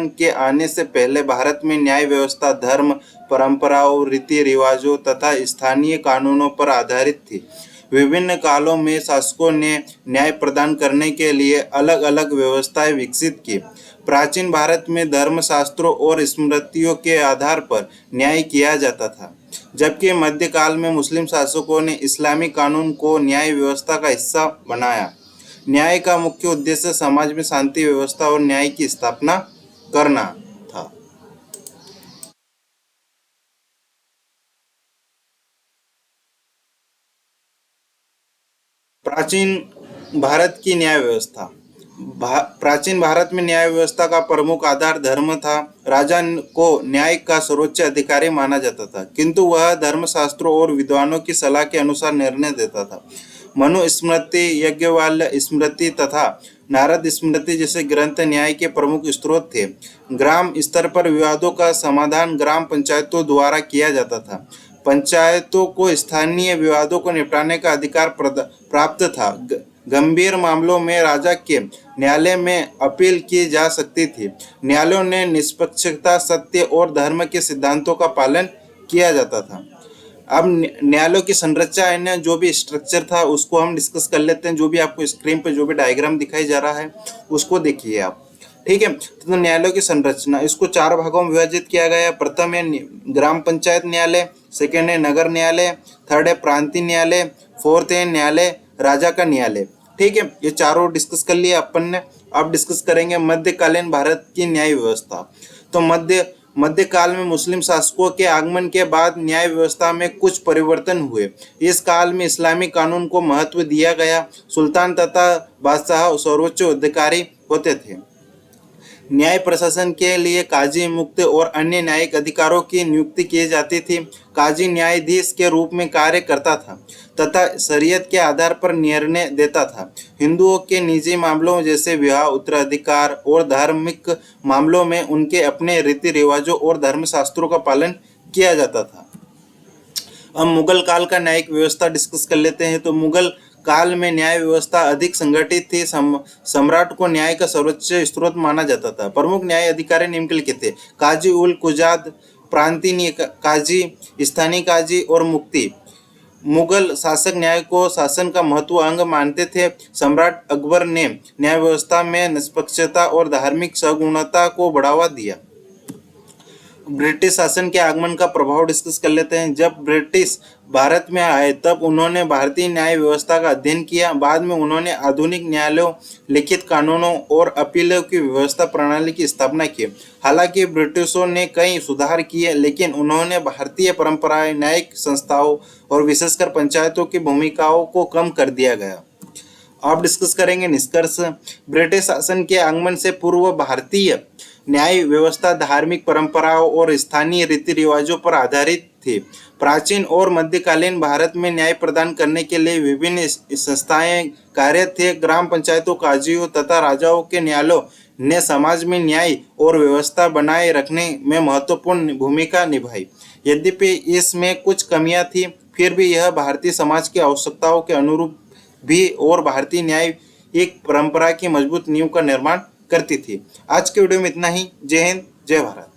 के आने से पहले भारत में न्याय व्यवस्था धर्म, परंपराओं, रीति रिवाजों तथा स्थानीय कानूनों पर आधारित थी। विभिन्न कालों में शासकों ने न्याय प्रदान करने के लिए अलग अलग व्यवस्थाएं विकसित की। प्राचीन भारत में धर्मशास्त्रों और स्मृतियों के आधार पर न्याय किया जाता था, जबकि मध्यकाल में मुस्लिम शासकों ने इस्लामी कानून को न्याय व्यवस्था का हिस्सा बनाया। न्याय का मुख्य उद्देश्य समाज में शांति व्यवस्था और न्याय की स्थापना करना था। प्राचीन भारत की न्याय व्यवस्था। प्राचीन भारत में न्याय व्यवस्था का प्रमुख आधार धर्म था। राजा को न्याय का सर्वोच्च अधिकारी माना जाता था, किंतु वह धर्मशास्त्रों और विद्वानों की सलाह के अनुसार निर्णय देता था। मनु स्मृति, यज्ञवल्क्य स्मृति तथा नारद स्मृति जैसे ग्रंथ न्याय के प्रमुख स्रोत थे। ग्राम स्तर पर विवादों का समाधान ग्राम पंचायतों द्वारा किया जाता था। पंचायतों को स्थानीय विवादों को निपटाने का अधिकार प्राप्त था। गंभीर मामलों में राजा के न्यायालय में अपील की जा सकती थी। न्यायालयों ने निष्पक्षता, सत्य और धर्म के सिद्धांतों का पालन किया जाता था। अब न्यायालयों की संरचना है, जो भी स्ट्रक्चर था उसको हम डिस्कस कर लेते हैं। जो भी आपको स्क्रीन पे जो भी डायग्राम दिखाई जा रहा है उसको देखिए आप, ठीक है। तो न्यायालयों की संरचना, इसको 4 भागों में विभाजित किया गया है। प्रथम है ग्राम पंचायत न्यायालय, सेकेंड है नगर न्यायालय, थर्ड है प्रांतीय न्यायालय, फोर्थ है न्यायालय राजा का न्यायालय, ठीक है। ये चारों डिस्कस कर लिए अपन ने। अब डिस्कस करेंगे मध्यकालीन भारत की न्याय व्यवस्था। तो मध्यकाल में मुस्लिम शासकों के आगमन के बाद न्याय व्यवस्था में कुछ परिवर्तन हुए। इस काल में इस्लामी कानून को महत्व दिया गया। सुल्तान तथा बादशाह सर्वोच्च अधिकारी होते थे। न्याय प्रशासन के लिए काजी, मुफ्ती और अन्य न्यायिक अधिकारों की नियुक्ति की जाती थी। काजी न्यायाधीश के रूप में कार्य करता था तथा शरीयत के आधार पर निर्णय देता था। हिंदुओं के निजी मामलों जैसे विवाह, उत्तराधिकार और धार्मिक मामलों में उनके अपने रीति रिवाजों और धर्मशास्त्रों का पालन किया जाता था। अब मुगल काल का न्यायिक व्यवस्था डिस्कस कर लेते हैं। तो मुगल काल में न्याय व्यवस्था अधिक संगठित थी। सम्राट को न्याय का सर्वोच्च स्रोत माना जाता था। प्रमुख न्याय अधिकारी निम्नलिखित थे: काजी उल कुजात, प्रांतीय काजी, स्थानीय काजी और मुफ्ती। मुगल शासक न्याय को शासन का महत्वपूर्ण अंग मानते थे। सम्राट अकबर ने न्याय व्यवस्था में निष्पक्षता और धार्मिक सगुणता को बढ़ावा दिया। ब्रिटिश शासन के आगमन का प्रभाव डिस्कस कर लेते हैं। जब ब्रिटिश भारत में आए तब उन्होंने भारतीय न्याय व्यवस्था का अध्ययन किया। बाद में उन्होंने आधुनिक न्यायालयों, लिखित कानूनों और अपीलों की व्यवस्था प्रणाली की स्थापना की। हालांकि ब्रिटिशों ने कई सुधार किए, लेकिन उन्होंने भारतीय परंपराएं, न्यायिक संस्थाओं और विशेषकर पंचायतों की भूमिकाओं को कम कर दिया गया। अब डिस्कस करेंगे निष्कर्ष। ब्रिटिश शासन के आगमन से पूर्व भारतीय न्याय व्यवस्था धार्मिक परंपराओं और स्थानीय रीति रिवाजों पर आधारित थी। प्राचीन और मध्यकालीन भारत में न्याय प्रदान करने के लिए विभिन्न संस्थाएं कार्यरत थे। ग्राम पंचायतों, काजियों तथा राजाओं के न्यायालयों ने समाज में न्याय और व्यवस्था बनाए रखने में महत्वपूर्ण भूमिका निभाई। यद्यपि इसमें कुछ कमियां थी, फिर भी यह भारतीय समाज की आवश्यकताओं के अनुरूप भी और भारतीय न्याय एक परंपरा की मजबूत नींव का निर्माण करती थी। आज के वीडियो में इतना ही। जय हिंद, जय भारत।